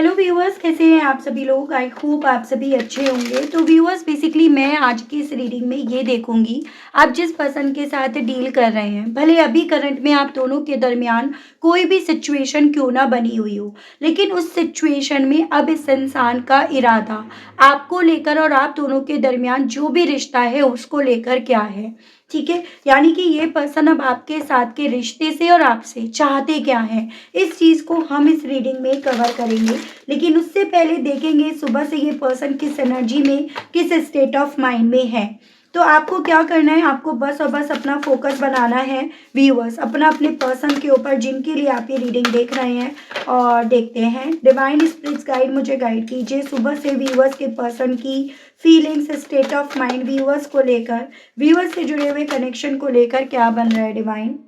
Hello viewers, कैसे हैं आप सभी लोग। आई होप आप सभी अच्छे होंगे। तो व्यूअर्स, बेसिकली मैं आज की इस रीडिंग में ये देखूंगी आप जिस पर्सन के साथ डील कर रहे हैं, भले अभी करंट में आप दोनों के दरमियान कोई भी सिचुएशन क्यों ना बनी हुई हो, लेकिन उस सिचुएशन में अब इस इंसान का इरादा आपको लेकर और आप दोनों के दरमियान जो भी रिश्ता है उसको लेकर क्या है। ठीक है, यानी कि ये पर्सन अब आपके साथ के रिश्ते से और आपसे चाहते क्या है, इस चीज़ को हम इस रीडिंग में कवर करेंगे। लेकिन उससे पहले देखेंगे सुबह से ये पर्सन किस एनर्जी में, किस स्टेट ऑफ माइंड में है। तो आपको क्या करना है, आपको बस और बस अपना फोकस बनाना है व्यूअर्स, अपना अपने पर्सन के ऊपर जिनके लिए आप ये रीडिंग देख रहे हैं। और देखते हैं डिवाइन स्पिरिट्स गाइड मुझे गाइड कीजिए सुबह से व्यूअर्स के पर्सन की feelings, state of mind, viewers को लेकर, व्यूअर्स से जुड़े हुए कनेक्शन को लेकर क्या बन रहा है डिवाइन।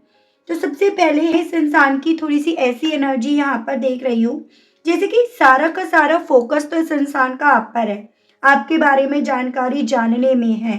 तो सबसे पहले इस इंसान की थोड़ी सी ऐसी एनर्जी यहाँ पर देख रही हूँ जैसे कि सारा का सारा फोकस तो इस इंसान का आप पर है, आपके बारे में जानकारी जानने में है,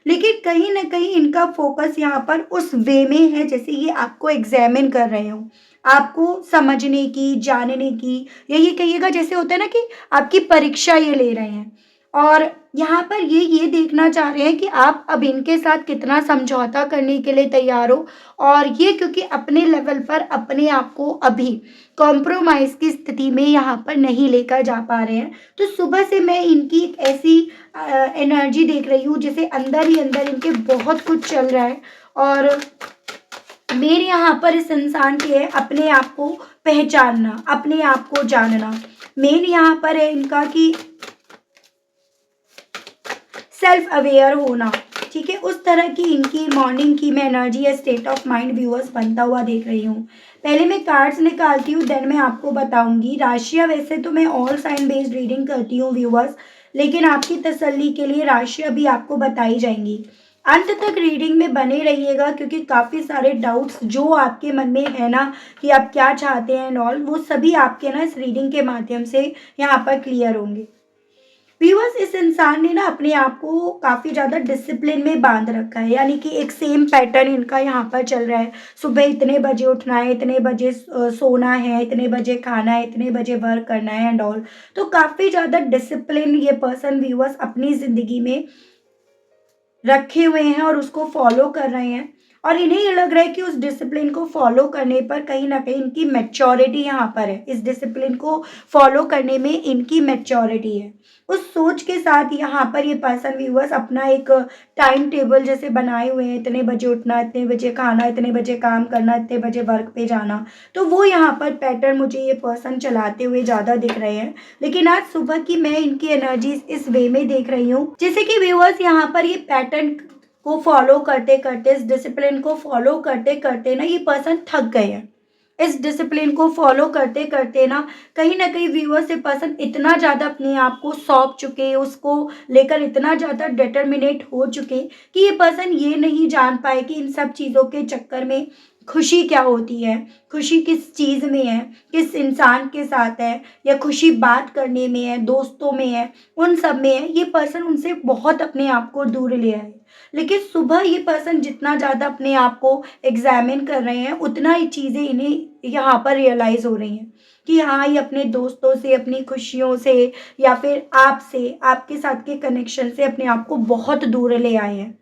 लेकिन कहीं ना कहीं इनका फोकस यहाँ पर उस वे में है जैसे ये आपको एग्जामिन कर रहे हो, आपको समझने की, जानने की, यही कहिएगा जैसे होता है ना कि आपकी परीक्षा ये ले रहे हैं। और यहाँ पर ये देखना चाह रहे हैं कि आप अब इनके साथ कितना समझौता करने के लिए तैयार हो। और ये क्योंकि अपने लेवल पर अपने आप को अभी कॉम्प्रोमाइज़ की स्थिति में यहाँ पर नहीं लेकर जा पा रहे हैं। तो सुबह से मैं इनकी एक ऐसी एनर्जी देख रही हूँ जैसे अंदर ही अंदर इनके बहुत कुछ चल रहा है। और मेन यहाँ पर इस इंसान के है अपने आप को पहचानना, अपने आप को जानना। मेन यहाँ पर है इनका कि सेल्फ अवेयर होना। ठीक है, उस तरह की इनकी मॉर्निंग की मैं एनर्जी या स्टेट ऑफ माइंड व्यूअर्स बनता हुआ देख रही हूँ। पहले मैं कार्ड्स निकालती हूँ, देन मैं आपको बताऊंगी राशियाँ। वैसे तो मैं ऑल साइन बेस्ड रीडिंग करती हूँ व्यूअर्स, लेकिन आपकी तसल्ली के लिए राशियाँ भी आपको बताई जाएंगी। अंत तक रीडिंग में बने रहिएगा क्योंकि काफ़ी सारे डाउट्स जो आपके मन में है ना कि आप क्या चाहते हैं एंड ऑल, वो सभी आपके ना इस रीडिंग के माध्यम से यहाँ पर क्लियर होंगे। व्यूअर्स, इस इंसान ने ना अपने आप को काफ़ी ज़्यादा डिसिप्लिन में बांध रखा है, यानी कि एक सेम पैटर्न इनका यहाँ पर चल रहा है। सुबह इतने बजे उठना है, इतने बजे सोना है, इतने बजे खाना है, इतने बजे वर्क करना है एंड ऑल। तो काफ़ी ज़्यादा डिसिप्लिन ये पर्सन व्यूअर्स अपनी ज़िंदगी में रखे हुए हैं और उसको फॉलो कर रहे हैं। और इन्हें ये लग रहा है कि उस डिसिप्लिन को फॉलो करने पर कहीं ना कहीं इनकी मैच्योरिटी यहाँ पर है, इस डिसिप्लिन को फॉलो करने में इनकी मैच्योरिटी है। उस सोच के साथ यहाँ पर ये पर्सन व्यूअर्स अपना एक टाइम टेबल जैसे बनाए हुए हैं, इतने बजे उठना, इतने बजे खाना, इतने बजे काम करना, इतने बजे वर्क पे जाना। तो वो यहाँ पर पैटर्न मुझे ये पर्सन चलाते हुए ज़्यादा दिख रहे हैं। लेकिन आज सुबह की मैं इनकी एनर्जीज इस वे में देख रही हूँ जैसे कि व्यूअर्स यहाँ पर ये पैटर्न को फॉलो करते करते, इस डिसिप्लिन को फॉलो करते करते ना ये पर्सन थक गए हैं। इस डिसिप्लिन को फॉलो करते करते ना कहीं व्यूअर से पर्सन इतना ज़्यादा अपने आप को सौंप चुके, उसको लेकर इतना ज़्यादा डिटर्मिनेट हो चुके कि ये पर्सन ये नहीं जान पाए कि इन सब चीज़ों के चक्कर में खुशी क्या होती है, खुशी किस चीज़ में है, किस इंसान के साथ है, या खुशी बात करने में है, दोस्तों में है, उन सब में है। ये पर्सन उनसे बहुत अपने आप को दूर ले आए। लेकिन सुबह ये पर्सन जितना ज़्यादा अपने आप को एग्जामिन कर रहे हैं उतना ही चीज़ें इन्हें यहाँ पर रियलाइज़ हो रही हैं कि हाँ, ये अपने दोस्तों से, अपनी खुशियों से, या फिर आपसे, आपके साथ के कनेक्शन से अपने आप को बहुत दूर ले आए हैं।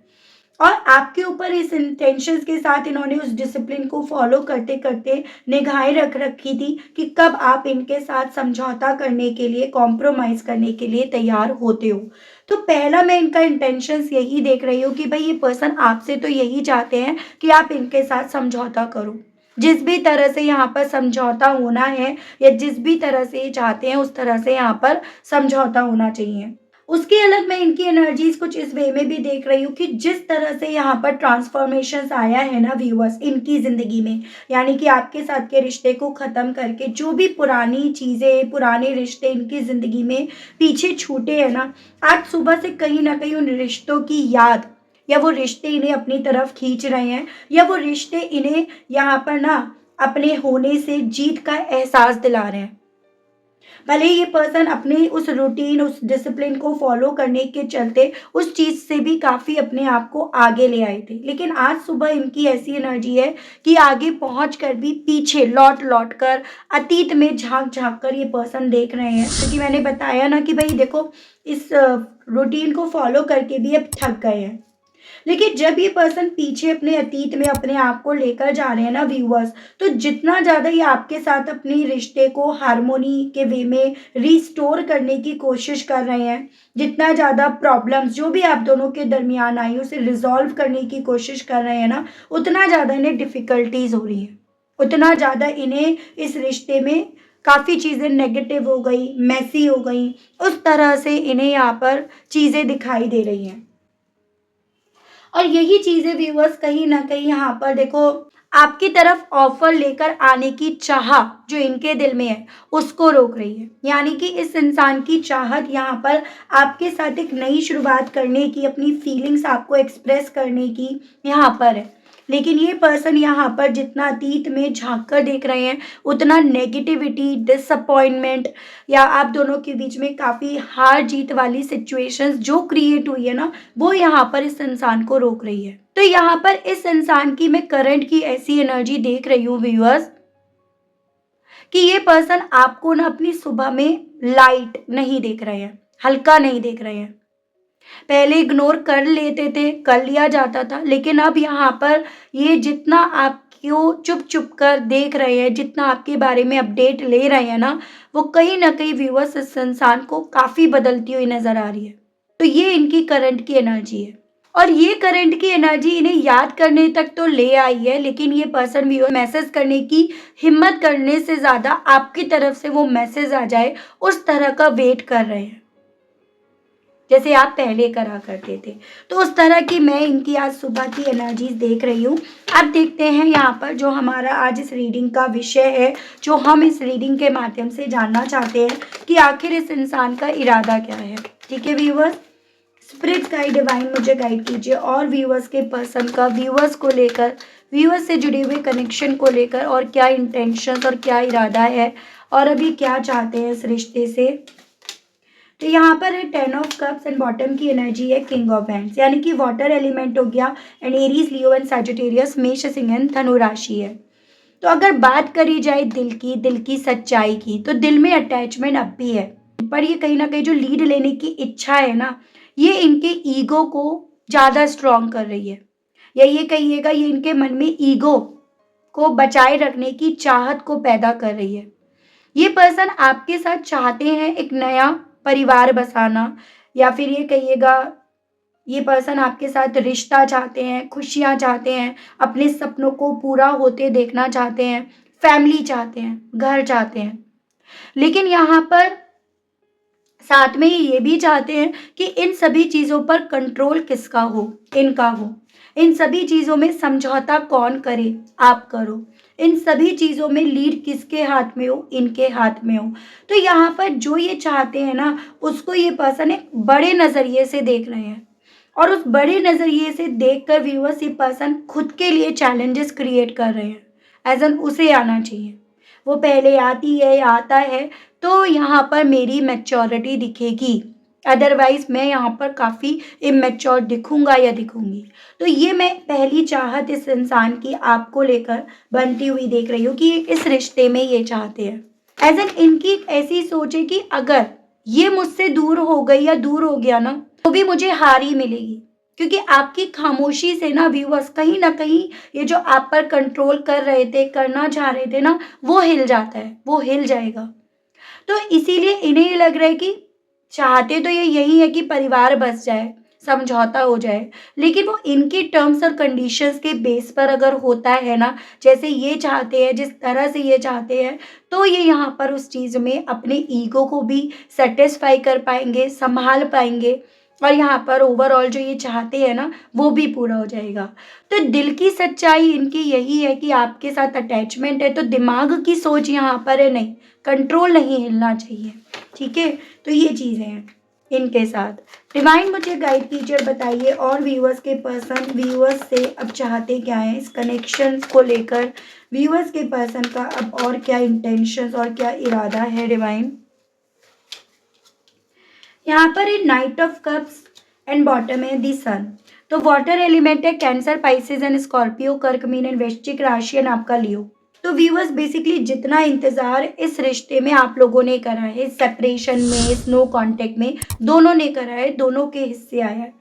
और आपके ऊपर इस इंटेंशंस के साथ इन्होंने उस डिसिप्लिन को फॉलो करते करते निगाहें रख रखी थी कि कब आप इनके साथ समझौता करने के लिए, कॉम्प्रोमाइज़ करने के लिए तैयार होते हो। तो पहला मैं इनका इंटेंशंस यही देख रही हूँ कि भाई ये पर्सन आपसे तो यही चाहते हैं कि आप इनके साथ समझौता करो। जिस भी तरह से यहाँ पर समझौता होना है, या जिस भी तरह से ये चाहते हैं उस तरह से यहाँ पर समझौता होना चाहिए। उसके अलग मैं इनकी एनर्जीज कुछ इस वे में भी देख रही हूँ कि जिस तरह से यहाँ पर ट्रांसफॉर्मेशन आया है ना व्यूअर्स इनकी ज़िंदगी में, यानी कि आपके साथ के रिश्ते को ख़त्म करके जो भी पुरानी चीज़ें, पुराने रिश्ते इनकी ज़िंदगी में पीछे छूटे हैं ना, आज सुबह से कहीं ना कहीं उन रिश्तों की याद, या वो रिश्ते इन्हें अपनी तरफ खींच रहे हैं, या वो रिश्ते इन्हें यहाँ पर ना अपने होने से जीत का एहसास दिला रहे हैं। भले ही ये पर्सन अपने उस रूटीन, उस डिसिप्लिन को फॉलो करने के चलते उस चीज़ से भी काफ़ी अपने आप को आगे ले आए थे, लेकिन आज सुबह इनकी ऐसी एनर्जी है कि आगे पहुँच कर भी पीछे लौट कर अतीत में झाँक कर ये पर्सन देख रहे हैं। क्योंकि मैंने बताया ना कि भई देखो, इस रूटीन को फॉलो करके भी अब थक गए हैं। लेकिन जब ये पर्सन पीछे अपने अतीत में अपने आप को लेकर जा रहे हैं ना व्यूअर्स, तो जितना ज़्यादा ये आपके साथ अपनी रिश्ते को हार्मोनी के वे में रिस्टोर करने की कोशिश कर रहे हैं, जितना ज़्यादा प्रॉब्लम्स जो भी आप दोनों के दरमियान आई उसे रिजॉल्व करने की कोशिश कर रहे हैं ना, उतना ज़्यादा इन्हें डिफ़िकल्टीज़ हो रही हैं, उतना ज़्यादा इन्हें इस रिश्ते में काफ़ी चीज़ें नेगेटिव हो गई, मेसी हो गई, उस तरह से इन्हें यहाँ पर चीज़ें दिखाई दे रही हैं। और यही चीज़ें व्यूअर्स कहीं न कहीं यहाँ पर देखो, आपकी तरफ ऑफ़र लेकर आने की चाह जो इनके दिल में है, उसको रोक रही है। यानी कि इस इंसान की चाहत यहाँ पर आपके साथ एक नई शुरुआत करने की, अपनी फीलिंग्स आपको एक्सप्रेस करने की यहाँ पर है। लेकिन ये पर्सन यहाँ पर जितना अतीत में झाँक कर देख रहे हैं, उतना नेगेटिविटी, डिसअपॉइंटमेंट या आप दोनों के बीच में काफ़ी हार-जीत वाली सिचुएशंस जो क्रिएट हुई है ना, वो यहाँ पर इस इंसान को रोक रही है। तो यहाँ पर इस इंसान की मैं करंट की ऐसी एनर्जी देख रही हूँ व्यूअर्स, कि ये पर्सन आपको ना अपनी सुबह में लाइट नहीं देख रहे हैं, हल्का नहीं देख रहे हैं। पहले इग्नोर कर लेते थे, कर लिया जाता था, लेकिन अब यहाँ पर ये जितना आपको चुप-चुप कर देख रहे हैं, जितना आपके बारे में अपडेट ले रहे हैं ना, वो कहीं न कहीं व्यूअर्स इस इंसान को काफ़ी बदलती हुई नज़र आ रही है। तो ये इनकी करंट की एनर्जी है। और ये करंट की एनर्जी इन्हें याद करने तक तो ले आई है, लेकिन ये पर्सन व्यूअर मैसेज करने की हिम्मत करने से ज़्यादा आपकी तरफ से वो मैसेज आ जाए, उस तरह का वेट कर रहे हैं, जैसे आप पहले करा करते थे। तो उस तरह की मैं इनकी आज सुबह की एनर्जीज़ देख रही हूँ। अब देखते हैं यहाँ पर जो हमारा आज इस रीडिंग का विषय है, जो हम इस रीडिंग के माध्यम से जानना चाहते हैं कि आखिर इस इंसान का इरादा क्या है। ठीक है व्यूअर्स, स्पिरिट गाइड डिवाइन मुझे गाइड कीजिए और व्यूअर्स के पर्सन का व्यूअर्स को लेकर, व्यूअर्स से जुड़े हुए कनेक्शन को लेकर और क्या इंटेंशंस और क्या इरादा है और अभी क्या चाहते हैं इस रिश्ते से। तो यहाँ पर है 10 ऑफ कप्स एंड बॉटम की एनर्जी है किंग ऑफ हैंड्स, यानी कि वाटर एलिमेंट हो गया and Aries, Leo and Sagittarius, मेष, सिंह एंड धनु राशि है। तो अगर बात करी जाए दिल की सच्चाई की, तो दिल में अटैचमेंट अब भी है, पर ये कहीं ना कहीं जो लीड लेने की इच्छा है ना, ये इनके ईगो को ज़्यादा स्ट्रॉन्ग कर रही है, या ये कहिएगा ये इनके मन में ईगो को बचाए रखने की चाहत को पैदा कर रही है। ये पर्सन आपके साथ चाहते हैं एक नया परिवार बसाना, या फिर ये कहिएगा ये पर्सन आपके साथ रिश्ता चाहते हैं, खुशियाँ चाहते हैं, अपने सपनों को पूरा होते देखना चाहते हैं, फैमिली चाहते हैं, घर चाहते हैं। लेकिन यहाँ पर साथ में ये भी चाहते हैं कि इन सभी चीज़ों पर कंट्रोल किसका हो, इनका हो। इन सभी चीज़ों में समझौता कौन करे, आप करो। इन सभी चीज़ों में लीड किसके हाथ में हो, इनके हाथ में हो। तो यहाँ पर जो ये चाहते हैं ना, उसको ये पर्सन एक बड़े नज़रिए से देख रहे हैं, और उस बड़े नज़रिए से देखकर व्यूअर्स ये पर्सन खुद के लिए चैलेंजेस क्रिएट कर रहे हैं, एज एन उसे आना चाहिए। वो पहले आती है या आता है तो यहाँ पर मेरी मैच्योरिटी दिखेगी, अदरवाइज मैं यहाँ पर काफ़ी इमेच्योर दिखूंगा या दिखूंगी। तो ये मैं पहली चाहत इस इंसान की आपको लेकर बनती हुई देख रही हूँ कि इस रिश्ते में ये चाहते हैं। एज एन इनकी एक ऐसी सोच है कि अगर ये मुझसे दूर हो गई या दूर हो गया ना, तो भी मुझे हार ही मिलेगी, क्योंकि आपकी खामोशी से ना व्यूअर्स कहीं ना कहीं ये जो आप पर कंट्रोल कर रहे थे, करना चाह रहे थे ना, वो हिल जाता है, वो हिल जाएगा। तो इसीलिए इन्हें ये लग रहा है कि चाहते तो ये यही है कि परिवार बस जाए, समझौता हो जाए, लेकिन वो इनकी टर्म्स और कंडीशंस के बेस पर अगर होता है ना, जैसे ये चाहते हैं, जिस तरह से ये चाहते हैं, तो ये यहाँ पर उस चीज़ में अपने ईगो को भी सेटिस्फाई कर पाएंगे, संभाल पाएंगे, और यहाँ पर ओवरऑल जो ये चाहते हैं ना, वो भी पूरा हो जाएगा। तो दिल की सच्चाई इनकी यही है कि आपके साथ अटैचमेंट है, तो दिमाग की सोच यहाँ पर है नहीं, कंट्रोल नहीं हिलना चाहिए। ठीक है, तो ये चीज़ें हैं इनके साथ। डिवाइन मुझे गाइड कीजिए और बताइए और व्यूअर्स के पर्सन व्यूअर्स से अब चाहते क्या है इस कनेक्शन को लेकर, व्यूअर्स के पर्सन का अब और क्या इंटेंशंस और क्या इरादा है डिवाइन। यहाँ पर है night of cups and bottom है दी सन। तो वाटर एलिमेंट है कैंसर, पाइसेस एंड स्कॉर्पियो, कर्क मीन एंड वृश्चिक राशि एंड आपका लियो। तो व्यूअर्स बेसिकली जितना इंतजार इस रिश्ते में आप लोगों ने करा है, सेपरेशन में, स्नो कांटेक्ट में, दोनों ने करा है, दोनों के हिस्से आया है।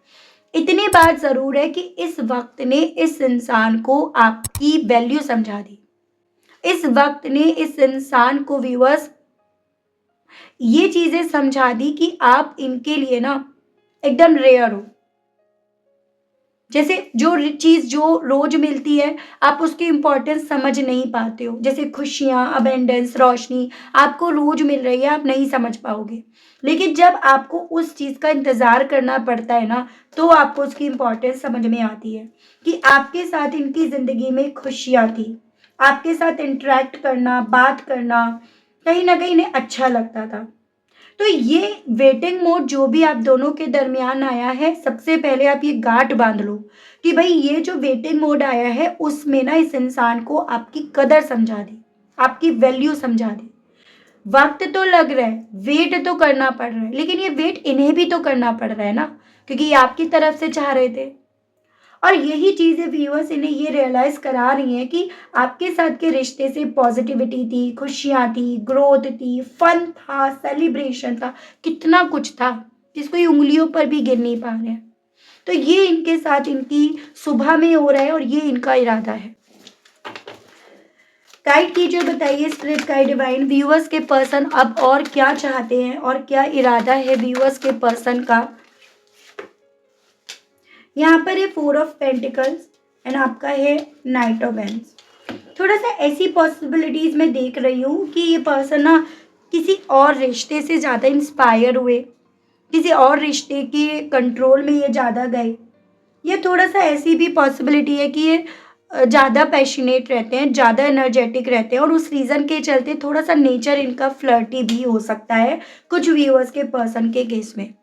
इतनी बात जरूर है कि इस वक्त ने इस इंसान को आपकी वैल्यू समझा दी। इस वक्त ने इस इंसान को व्यूअर्स ये चीजें समझा दी कि आप इनके लिए ना एकदम रेयर हो। जैसे जो चीज जो रोज मिलती है आप उसकी इंपॉर्टेंस समझ नहीं पाते हो, जैसे खुशियां, अबेंडेंस, रोशनी आपको रोज मिल रही है, आप नहीं समझ पाओगे। लेकिन जब आपको उस चीज का इंतजार करना पड़ता है ना, तो आपको उसकी इंपॉर्टेंस समझ में आती है कि आपके साथ इनकी जिंदगी में खुशियां थी, आपके साथ इंटरेक्ट करना, बात करना कहीं ना कहीं इन्हें अच्छा लगता था। तो ये वेटिंग मोड जो भी आप दोनों के दरमियान आया है, सबसे पहले आप ये गांठ बांध लो कि भाई ये जो वेटिंग मोड आया है उसमें ना इस इंसान को आपकी कदर समझा दी, आपकी वैल्यू समझा दी। वक्त तो लग रहा है, वेट तो करना पड़ रहा है, लेकिन ये वेट इन्हें भी तो करना पड़ रहा है ना, क्योंकि ये आपकी तरफ से चाह रहे थे। और यही चीजें व्यूअर्स इन्हें ये रियलाइज करा रही हैं कि आपके साथ के रिश्ते से पॉजिटिविटी थी, खुशियां थी, ग्रोथ थी, फन था, सेलिब्रेशन था, कितना कुछ था जिसको ये उंगलियों पर भी गिन नहीं पा रहे हैं। तो ये इनके साथ इनकी सुबह में हो रहा है और ये इनका इरादा है। गाइड कीजिए, बताइए स्पिरिट गाइड डिवाइन, व्यूअर्स के पर्सन अब और क्या चाहते हैं और क्या इरादा है व्यूअर्स के पर्सन का। यहाँ पर है 4 ऑफ पेंटिकल्स एंड आपका है नाइट ऑफ वेंस। थोड़ा सा ऐसी पॉसिबिलिटीज मैं देख रही हूँ कि ये पर्सन ना किसी और रिश्ते से ज़्यादा इंस्पायर हुए, किसी और रिश्ते के कंट्रोल में ये ज़्यादा गए। ये थोड़ा सा ऐसी भी पॉसिबिलिटी है कि ये ज़्यादा पैशनेट रहते हैं, ज़्यादा एनर्जेटिक रहते हैं और उस रीज़न के चलते थोड़ा सा नेचर इनका फ्लर्टी भी हो सकता है कुछ व्यूअर्स के पर्सन के केस में।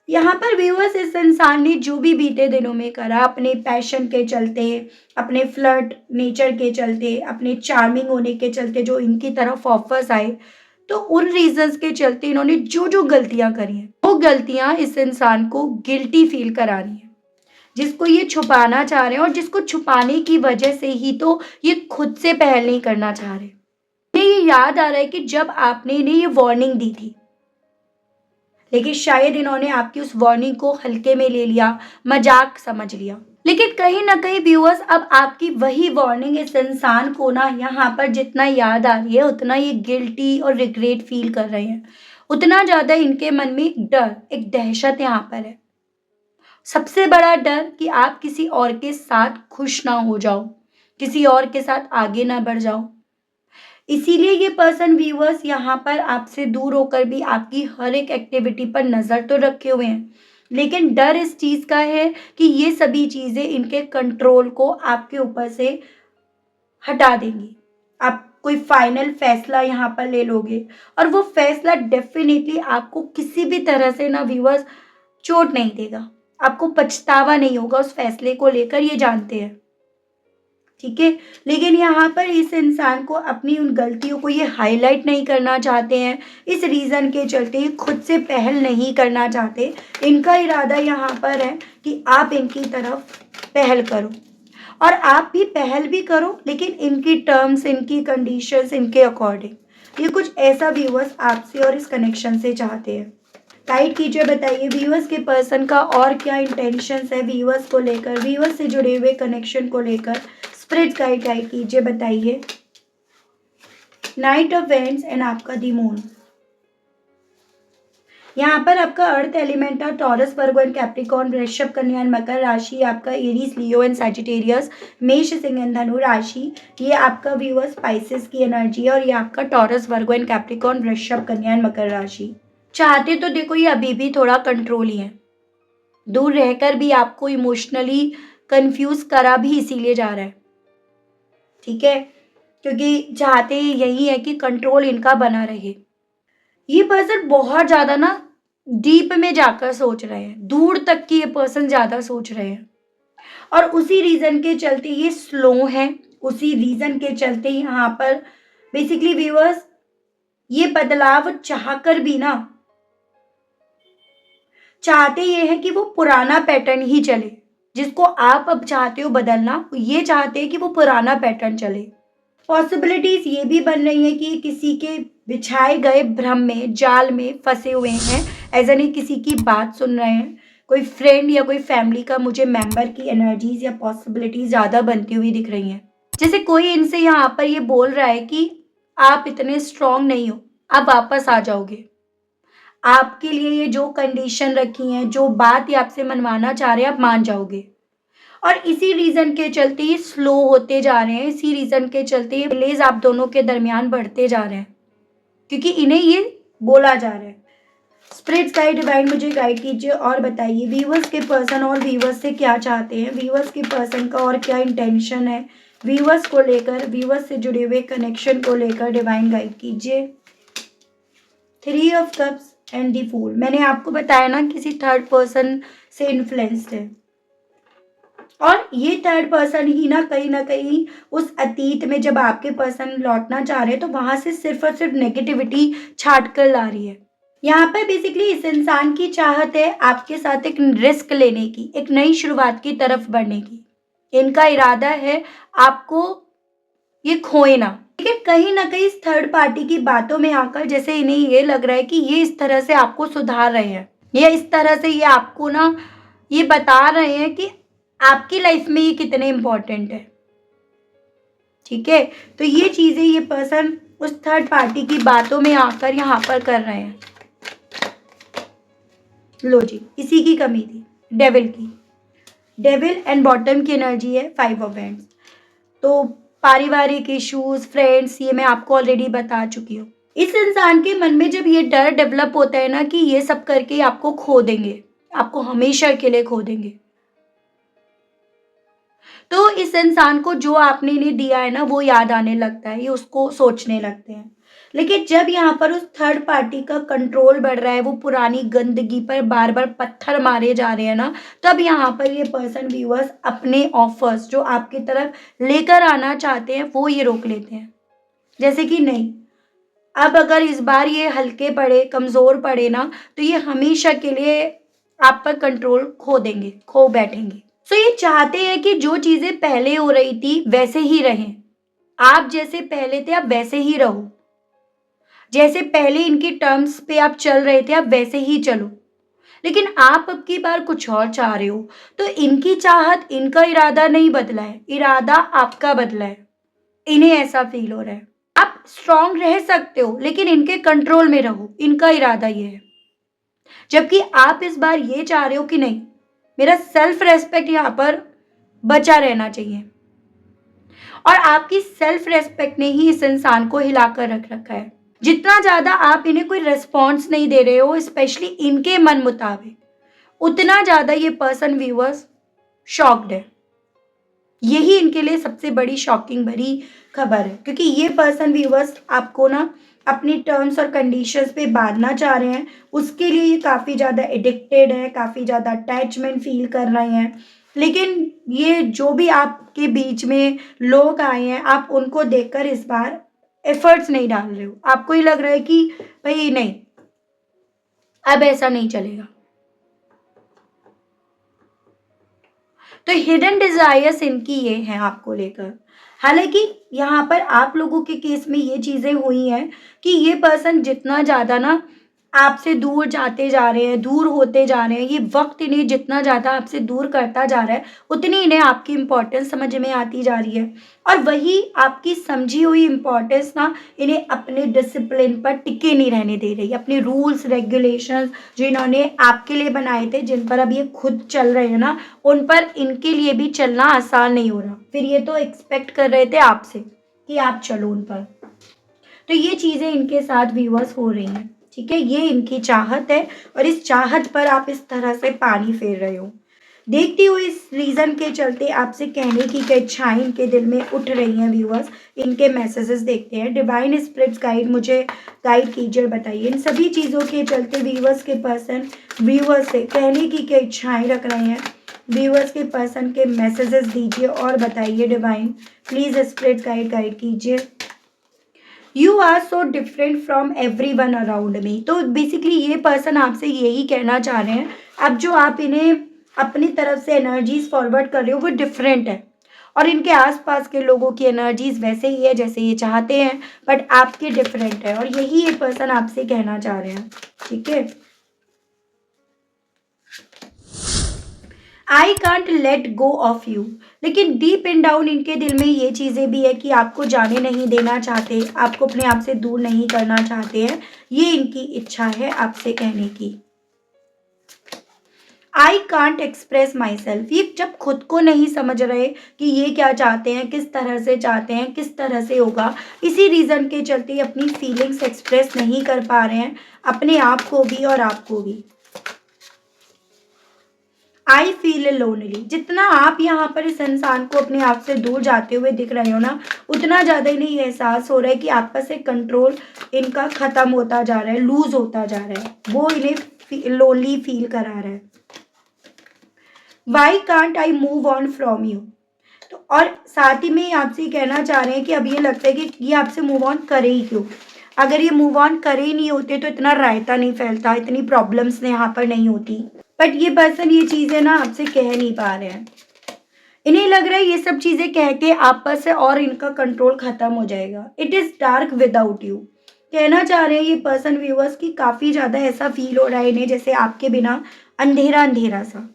यहाँ पर व्यूअर्स इस इंसान ने जो भी बीते दिनों में करा, अपने पैशन के चलते, अपने फ्लर्ट नेचर के चलते, अपने चार्मिंग होने के चलते जो इनकी तरफ ऑफर्स आए, तो उन रीजंस के चलते इन्होंने जो जो गलतियां करी हैं वो गलतियां इस इंसान को गिल्टी फील करा रही हैं, जिसको ये छुपाना चाह रहे हैं और जिसको छुपाने की वजह से ही तो ये खुद से पहल नहीं करना चाह रहे। इन्हें ये याद आ रहा है कि जब आपने इन्हें ये वार्निंग दी थी, लेकिन शायद इन्होंने आपकी उस वार्निंग को हल्के में ले लिया, मजाक समझ लिया। लेकिन कहीं ना कहीं व्यूअर्स अब आपकी वही वार्निंग इस इंसान को ना यहाँ पर जितना याद आ रही है उतना ये गिल्टी और रिग्रेट फील कर रहे हैं, उतना ज्यादा इनके मन में एक डर, एक दहशत यहाँ पर है। सबसे बड़ा डर कि आप किसी और के साथ खुश ना हो जाओ, किसी और के साथ आगे ना बढ़ जाओ। इसीलिए ये पर्सन व्यूअर्स यहाँ पर आपसे दूर होकर भी आपकी हर एक एक्टिविटी पर नजर तो रखे हुए हैं, लेकिन डर इस चीज का है कि ये सभी चीजें इनके कंट्रोल को आपके ऊपर से हटा देंगी। आप कोई फाइनल फैसला यहाँ पर ले लोगे और वो फैसला डेफिनेटली आपको किसी भी तरह से ना व्यूअर्स चोट नहीं देगा, आपको पछतावा नहीं होगा उस फैसले को लेकर, ये जानते हैं, ठीक है। लेकिन यहाँ पर इस इंसान को अपनी उन गलतियों को ये हाईलाइट नहीं करना चाहते हैं, इस रीज़न के चलते ये खुद से पहल नहीं करना चाहते। इनका इरादा यहाँ पर है कि आप इनकी तरफ पहल करो और आप भी पहल भी करो, लेकिन इनकी टर्म्स, इनकी कंडीशंस, इनके अकॉर्डिंग। ये कुछ ऐसा व्यूअर्स आपसे और इस कनेक्शन से चाहते हैं। गाइड कीजिए, बताइए व्यूअर्स के पर्सन का और क्या इंटेंशंस है व्यूअर्स को लेकर, व्यूअर्स से जुड़े हुए कनेक्शन को लेकर। स्पिरिट गाइड कीजिए, बताइए। नाइट ऑफ वेंस एंड आपका दी मून। यहाँ पर आपका अर्थ एलिमेंट है टॉरस, वर्गो एंड कैप्रिकॉर्न, वृषभ, कन्या एंड मकर राशि, आपका एरीज, लियो एंड सैजिटेरियस, मेष, सिंह एंड धनु राशि। ये आपका व्यूअर्स स्पाइसेस की एनर्जी है और ये आपका टॉरस, वर्गो एंड कैप्रिकॉर्न, वृषभ, कन्या एंड मकर राशि। चाहते तो देखो ये अभी भी थोड़ा कंट्रोल ही है, दूर रहकर भी आपको इमोशनली कंफ्यूज करा भी इसीलिए जा रहा है, ठीक है, क्योंकि चाहते यही है कि कंट्रोल इनका बना रहे। ये पर्सन बहुत ज्यादा ना डीप में जाकर सोच रहे हैं, दूर तक की ये पर्सन ज्यादा सोच रहे हैं और उसी रीजन के चलते ये स्लो है, उसी रीजन के चलते यहाँ पर बेसिकली व्यूअर्स ये बदलाव चाहकर भी ना चाहते ये हैं कि वो पुराना पैटर्न ही चले, जिसको आप अब चाहते हो बदलना, ये चाहते हैं कि वो पुराना पैटर्न चले। पॉसिबिलिटीज ये भी बन रही हैं कि किसी के बिछाए गए भ्रम में, जाल में फंसे हुए हैं, ऐसा नहीं किसी की बात सुन रहे हैं। कोई फ्रेंड या कोई फैमिली का मुझे मेंबर की एनर्जीज या पॉसिबिलिटीज ज़्यादा बनती हुई दिख रही हैं। जैसे कोई इनसे यहाँ पर ये बोल रहा है कि आप इतने स्ट्रांग नहीं हो, आप वापस आ जाओगे। आपके लिए ये जो कंडीशन रखी हैं, जो बात ये आपसे मनवाना चाह रहे हैं, आप मान जाओगे। और इसी रीज़न के चलते ये स्लो होते जा रहे हैं, इसी रीज़न के चलते ये डिलेज आप दोनों के दरमियान बढ़ते जा रहे हैं, क्योंकि इन्हें ये बोला जा रहा है। स्पिरिट्स गाइड डिवाइन मुझे गाइड कीजिए और बताइए व्यूअर्स के पर्सन और व्यूअर्स से क्या चाहते हैं, व्यूअर्स के पर्सन का और क्या इंटेंशन है, व्यूअर्स को लेकर, व्यूअर्स से जुड़े हुए कनेक्शन को लेकर डिवाइन गाइड कीजिए। 3 of cups and the fool. मैंने आपको बताया ना किसी थर्ड पर्सन से इन्फ्लुएंस्ड है, और ये थर्ड पर्सन ही ना कहीं उस अतीत में जब आपके पर्सन लौटना चाह रहे हैं तो वहां से सिर्फ और सिर्फ नेगेटिविटी छाट कर ला रही है। यहाँ पर बेसिकली इस इंसान की चाहत है आपके साथ एक रिस्क लेने की, एक नई शुरुआत की तरफ बढ़ने की। इनका इरादा है आपको ये खोए ना। लेकिन कहीं ना कहीं इस थर्ड पार्टी की बातों में आकर जैसे इन्हें ये लग रहा है कि ये इस तरह से आपको सुधार रहे हैं, या इस तरह से ये आपको ना ये बता रहे हैं कि आपकी लाइफ में ये कितने इंपॉर्टेंट है। ठीक है, तो ये चीजें ये पर्सन उस थर्ड पार्टी की बातों में आकर यहाँ पर कर रहे हैं। लो जी, इसी की कमी थी, डेविल की। डेविल एंड बॉटम की एनर्जी है 5 ऑफ हैंड्स। तो पारिवारिक इश्यूज, फ्रेंड्स, ये मैं आपको ऑलरेडी बता चुकी हूँ। इस इंसान के मन में जब ये डर डेवलप होता है ना कि ये सब करके आपको खो देंगे, आपको हमेशा के लिए खो देंगे, तो इस इंसान को जो आपने इन्हें दिया है ना वो याद आने लगता है, ये उसको सोचने लगते हैं। लेकिन जब यहाँ पर उस थर्ड पार्टी का कंट्रोल बढ़ रहा है, वो पुरानी गंदगी पर बार बार पत्थर मारे जा रहे हैं ना, तब यहाँ पर ये पर्सन व्यूअर्स अपने ऑफर्स जो आपकी तरफ लेकर आना चाहते हैं वो ये रोक लेते हैं। जैसे कि नहीं, अब अगर इस बार ये हल्के पड़े, कमजोर पड़े ना, तो ये हमेशा के लिए आप पर कंट्रोल खो देंगे, खो बैठेंगे। सो ये चाहते हैं कि जो चीजें पहले हो रही थी वैसे ही रहें, आप जैसे पहले थे आप वैसे ही रहो, जैसे पहले इनकी टर्म्स पे आप चल रहे थे आप वैसे ही चलो। लेकिन आप अब की बार कुछ और चाह रहे हो, तो इनकी चाहत, इनका इरादा नहीं बदला है, इरादा आपका बदला है। इन्हें ऐसा फील हो रहा है। आप स्ट्रांग रह सकते हो लेकिन इनके कंट्रोल में रहो, इनका इरादा ये है। जबकि आप इस बार ये चाह रहे हो कि नहीं, मेरा सेल्फ रेस्पेक्ट यहाँ पर बचा रहना चाहिए, और आपकी सेल्फ रेस्पेक्ट ने ही इस इंसान को हिलाकर रख रखा है। जितना ज्यादा आप इन्हें कोई रिस्पॉन्स नहीं दे रहे हो, स्पेशली इनके मन मुताबिक, उतना ज्यादा ये पर्सन व्यूअर्स शॉक्ड है। यही इनके लिए सबसे बड़ी शॉकिंग भरी खबर है, क्योंकि ये पर्सन व्यूअर्स आपको ना अपनी टर्म्स और कंडीशंस पे बांधना चाह रहे हैं। उसके लिए ये काफ़ी ज़्यादा एडिक्टेड है, काफ़ी ज़्यादा अटैचमेंट फील कर रहे हैं। लेकिन ये जो भी आपके बीच में लोग आए हैं, आप उनको देखकर इस बार एफर्ट्स नहीं डाल रहे हो। आपको ही लग रहा है कि भाई नहीं, अब ऐसा नहीं चलेगा। तो हिडन डिजायर्स इनकी ये हैं आपको लेकर। हालांकि यहाँ पर आप लोगों के केस में ये चीज़ें हुई हैं कि ये पर्सन जितना ज़्यादा ना आपसे दूर जाते जा रहे हैं, दूर होते जा रहे हैं, ये वक्त इन्हें जितना ज़्यादा आपसे दूर करता जा रहा है, उतनी इन्हें आपकी इम्पोर्टेंस समझ में आती जा रही है। और वही आपकी समझी हुई इम्पोर्टेंस ना इन्हें अपने डिसिप्लिन पर टिके नहीं रहने दे रही। अपने रूल्स रेगुलेशंस जो इन्होंने आपके लिए बनाए थे, जिन पर अब ये खुद चल रहे हैं ना, उन पर इनके लिए भी चलना आसान नहीं हो रहा। फिर ये तो एक्सपेक्ट कर रहे थे आपसे कि आप चलो उन पर। तो ये चीज़ें इनके साथ व्यूअर्स हो रही हैं। ठीक है, ये इनकी चाहत है, और इस चाहत पर आप इस तरह से पानी फेर रहे हो। देखती हुई इस रीज़न के चलते आपसे कहने की इच्छाएं इनके दिल में उठ रही हैं व्यूअर्स। इनके मैसेजेस देखते हैं। डिवाइन स्पिरिट्स गाइड मुझे गाइड कीजिए और बताइए इन सभी चीज़ों के चलते व्यूअर्स के पर्सन व्यूअर्स से कहने की क्या इच्छाएं रख रहे हैं। व्यूअर्स के पर्सन के मैसेजेस दीजिए और बताइए डिवाइन, प्लीज़ स्पिरिट्स गाइड कीजिए। You are so different from everyone around me. तो बेसिकली ये पर्सन आपसे यही कहना चाह रहे हैं, अब जो आप इन्हें अपनी तरफ से एनर्जीज फॉरवर्ड कर रहे हो वो डिफरेंट है, और इनके आसपास के लोगों की एनर्जीज वैसे ही है जैसे ये चाहते हैं, बट आपके डिफरेंट है, और यही ये पर्सन आपसे कहना चाह रहे हैं। ठीक है, I can't let go of you, लेकिन डीप इन डाउन इनके दिल में ये चीज़ें भी है कि आपको जाने नहीं देना चाहते, आपको अपने आप से दूर नहीं करना चाहते हैं, ये इनकी इच्छा है आपसे कहने की। I can't express my self, ये जब खुद को नहीं समझ रहे कि ये क्या चाहते हैं, किस तरह से चाहते हैं, किस तरह से होगा, इसी रीज़न के चलते अपनी फीलिंग्स एक्सप्रेस नहीं कर पा रहे हैं, अपने आप को भी और आपको भी। आई फील लोनली, जितना आप यहाँ पर इस इंसान को अपने आप से दूर जाते हुए दिख रहे हो ना, उतना ज़्यादा इन्हें ये एहसास हो रहा है कि आपस से कंट्रोल इनका ख़त्म होता जा रहा है, लूज होता जा रहा है, वो इन्हें लोनली फील करा रहा है। Why can't I move on from you, तो और साथ ही में आपसे कहना चाह रहे हैं कि अब ये लगता है कि ये आपसे मूव ऑन करे ही क्यों, अगर ये मूव ऑन करे ही नहीं होते तो इतना रायता नहीं फैलता, इतनी प्रॉब्लम्स यहाँ पर नहीं होती, बट ये पर्सन ये चीज़ें ना आपसे कह नहीं पा रहे हैं, इन्हें लग रहा है ये सब चीज़ें कह के आपस से और इनका कंट्रोल खत्म हो जाएगा। It is dark without you, कहना चाह रहे हैं ये पर्सन व्यूअर्स की काफ़ी ज़्यादा ऐसा फील हो रहा है इन्हें जैसे आपके बिना अंधेरा अंधेरा सा।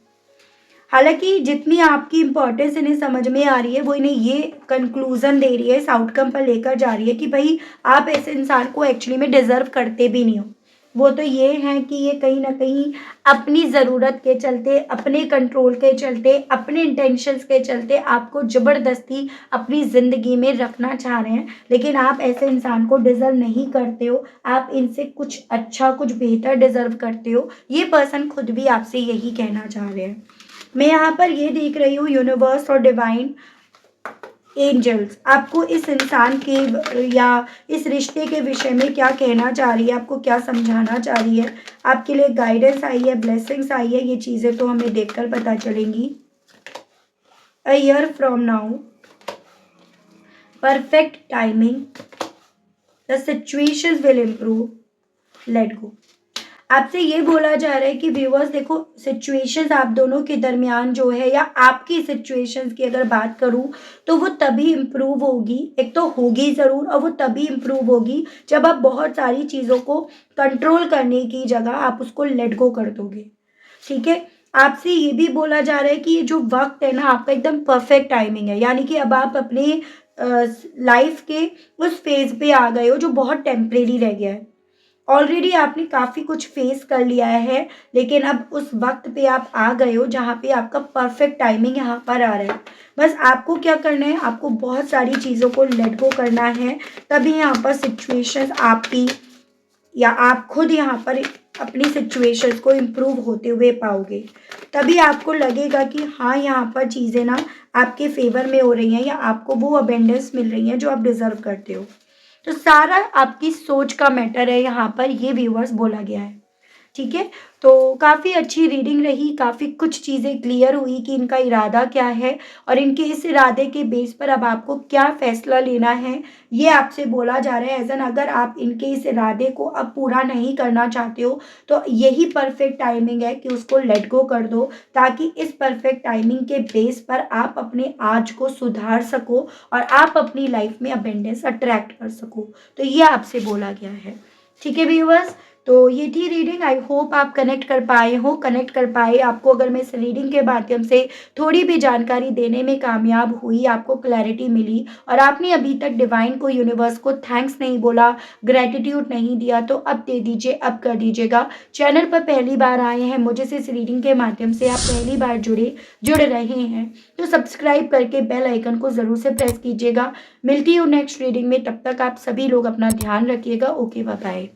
हालांकि जितनी आपकी इम्पोर्टेंस इन्हें समझ में आ रही है वो इन्हें ये कंक्लूजन दे रही है, इस आउटकम पर लेकर जा रही है कि भाई आप ऐसे इंसान को एक्चुअली में डिजर्व करते भी नहीं हो। वो तो ये हैं कि ये कहीं ना कहीं अपनी ज़रूरत के चलते, अपने कंट्रोल के चलते, अपने इंटेंशंस के चलते आपको ज़बरदस्ती अपनी ज़िंदगी में रखना चाह रहे हैं, लेकिन आप ऐसे इंसान को डिज़र्व नहीं करते हो, आप इनसे कुछ अच्छा कुछ बेहतर डिज़र्व करते हो। ये पर्सन खुद भी आपसे यही कहना चाह रहे हैं। मैं यहाँ पर ये देख रही हूँ यूनिवर्स और डिवाइन एंजल्स आपको इस इंसान के या इस रिश्ते के विषय में क्या कहना चाह रही है, आपको क्या समझाना चाह रही है, आपके लिए गाइडेंस आई है, ब्लेसिंग्स आई है, ये चीज़ें तो हमें देखकर पता चलेंगी। A year from now, perfect timing, the situations will improve, let go. आपसे ये बोला जा रहा है कि व्यूअर्स देखो, सिचुएशंस आप दोनों के दरमियान जो है, या आपकी सिचुएशंस की अगर बात करूँ तो वो तभी इम्प्रूव होगी, एक तो होगी ज़रूर, और वो तभी इम्प्रूव होगी जब आप बहुत सारी चीज़ों को कंट्रोल करने की जगह आप उसको लेट गो कर दोगे। ठीक है, आपसे ये भी बोला जा रहा है कि ये जो वक्त है ना आपका एकदम परफेक्ट टाइमिंग है, यानी कि अब आप अपने लाइफ के उस फेज पे आ गए हो जो बहुत टेम्परेरी रह गया है। ऑलरेडी आपने काफ़ी कुछ फेस कर लिया है, लेकिन अब उस वक्त पे आप आ गए हो जहाँ पे आपका परफेक्ट टाइमिंग यहाँ पर आ रहा है। बस आपको क्या करना है, आपको बहुत सारी चीज़ों को लेट गो करना है, तभी यहाँ पर सिचुएशंस आपकी या आप खुद यहाँ पर अपनी सिचुएशंस को इम्प्रूव होते हुए पाओगे। तभी आपको लगेगा कि हाँ, यहाँ पर चीज़ें ना आपके फेवर में हो रही हैं, या आपको वो अबेंडेंस मिल रही हैं जो आप डिज़र्व करते हो। तो सारा आपकी सोच का मैटर है, यहाँ पर ये व्यूअर्स बोला गया है। ठीक है, तो काफ़ी अच्छी रीडिंग रही, काफ़ी कुछ चीज़ें क्लियर हुई कि इनका इरादा क्या है, और इनके इस इरादे के बेस पर अब आपको क्या फ़ैसला लेना है, ये आपसे बोला जा रहा है। एज़ एन अगर आप इनके इस इरादे को अब पूरा नहीं करना चाहते हो तो यही परफेक्ट टाइमिंग है कि उसको लेट गो कर दो, ताकि इस परफेक्ट टाइमिंग के बेस पर आप अपने आज को सुधार सको और आप अपनी लाइफ में अबेंडेंस अट्रैक्ट कर सको। तो ये आपसे बोला गया है। ठीक है व्यूअर्स, तो ये थी रीडिंग। आई होप आप कनेक्ट कर पाए हो, कनेक्ट कर पाए। आपको अगर मैं इस रीडिंग के माध्यम से थोड़ी भी जानकारी देने में कामयाब हुई, आपको क्लैरिटी मिली, और आपने अभी तक डिवाइन को, यूनिवर्स को थैंक्स नहीं बोला, ग्रेटिट्यूड नहीं दिया, तो अब दे दीजिए, अब कर दीजिएगा। चैनल पर पहली बार आए हैं, मुझे से इस रीडिंग के माध्यम से आप पहली बार जुड़ रहे हैं, तो सब्सक्राइब करके बेल आइकन को ज़रूर से प्रेस कीजिएगा। मिलती हूँ नेक्स्ट रीडिंग में, तब तक आप सभी लोग अपना ध्यान रखिएगा। Okay, bye bye.